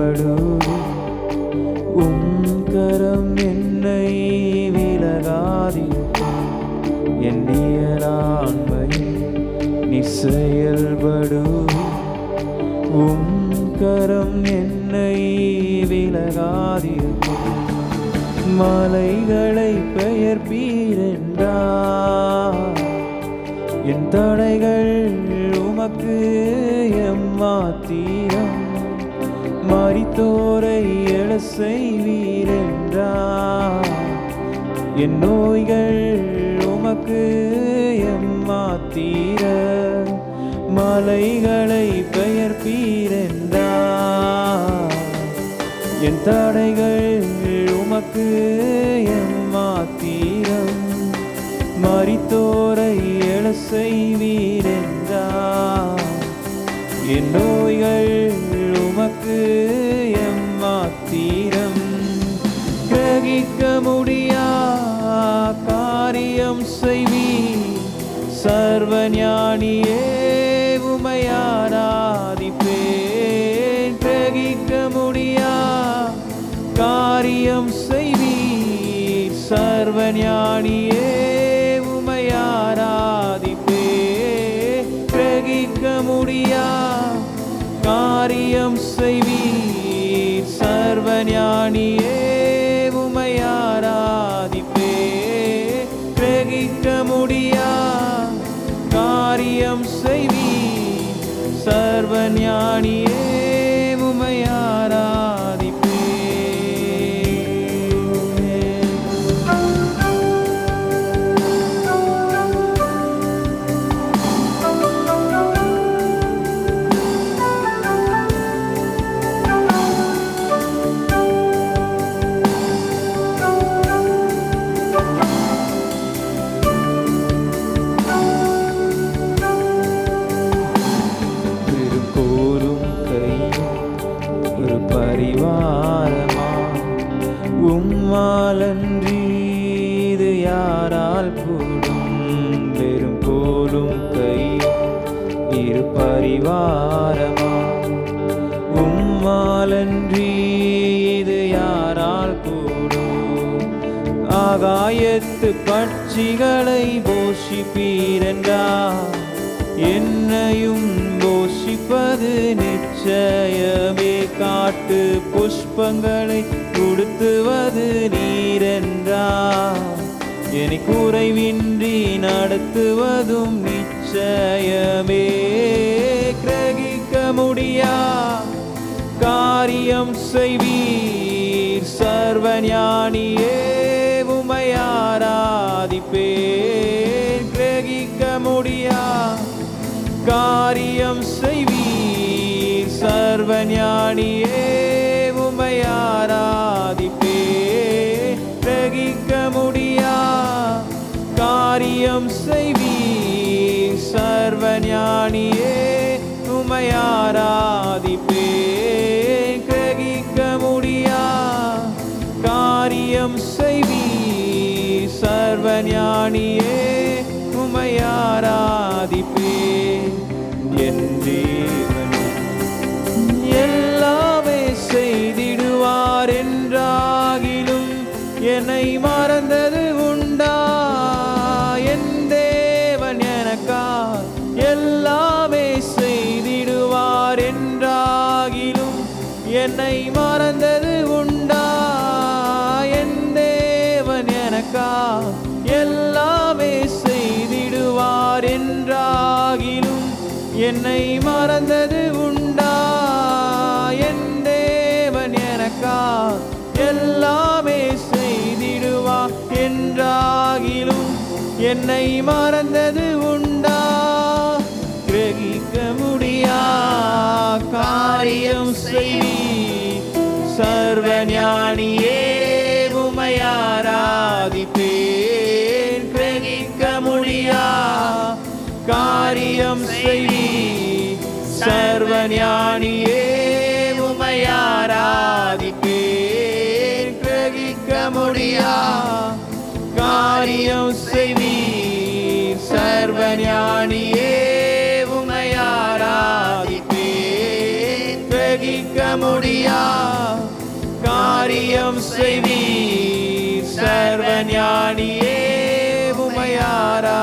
செயல்படுவேன். கரம் என்னை விலகாதிருக்கும். எண்ணிய ஆண்மையில் நீ செயல்படுவேன். கரம் என்னை விலகாதிருக்கும். மலைகளை பெயர்ப்பீரென்றார். என் தடைகள் உமக்கு எம்மாத்திரம். மரித்தோரை எழ செய்வீரென்றார். என் நோய்கள் உமக்கு எம்மாத்திரம். மலைகளை பெயர்ப்பீரென்றார். என் தடைகள் உமக்கு எம்மாத்திரம். மரித்தோரை எழ செய்வீரென்றார். என் நோய்கள் உமக்கு எம்மாத்திரம். கிரகிக்க முடியா காரியம் செய்வீர். சர்வஞானியே உம்மை ஆராதிப்பேன். கிரகிக்க முடியா காரியம் செய்வீர். சர்வஞானியே உம்மை ஆராதிப்பேன். கிரகிக்க முடியா காரியம் செய்வீர். சர்வஞானியே உம்மை ஆராதிப்பேன். கிரகிக்க முடியா காரியம் செய்வீர். சர்வஞானியே உம்மை ஆராதிப்பேன். பரிவாரமா உம்மாலன்றி இது யாரால் கூடும். வெறும் கோலும் கை இரு பரிவாரமா உம்மாலன்றி இது யாரால் கூடும். ஆகாயத்து பட்சிகளை போஷிப்பீரென்றார். என்னையும் போஷிப்பது நிச்சயமே. காட்டு புஷ்பங்களை உடுத்துவது நீரென்றார். என்னை குறைவின்றி நடத்துவதும் நிச்சயமே. கிரகிக்க முடியா காரியம் செய்வீர். சர்வஞானியே உம்மை ஆராதிப்பேன். கிரகிக்க முடியா காரியம் செய்வீர். சர்வஞானியே உம்மை ஆராதிப்பேன். கிரகிக்க முடியா காரியம் செய்வீர். சர்வஞானியே உம்மை ஆராதிப்பேன். கிரகிக்க முடியா காரியம் செய்வீர். சர்வஞானியே உம்மை ஆராதிப்பேன். என் தேவன் எல்லாமே செய்திடுவார் என்றாகிலும் என்னை மறந்தது உண்டா. என் தேவன் எனக்காய் எல்லாமே செய்திடுவார் என்றாகிலும் என்னை மறந்தது உண்டா. என் தேவன் எனக்காய் எல்லாமே செய்திடுவார் என்றாகிலும் என்னை மறந்தது உண்டா. என் தேவன் எனக்காய் எல்லாமே செய்திடுவார் என்றாகிலும் என்னை மறந்தது உண்டா. கிரகிக்க முடியா காரியம் செய்வீர். சர்வஞானியே உம்மை ஆராதிப்பேன். கிரகிக்க முடியா காரியம் செய்வீர். சர்வஞானியே உம்மை ஆராதிப்பேன். கிரகிக்க முடியா காரியம் செய்வீர். சர்வஞானியே உம்மை ஆராதிப்பேன். கிரகிக்க முடியா முடியா காரியம் செய்வீர் சர்வஞானியே உமையாரா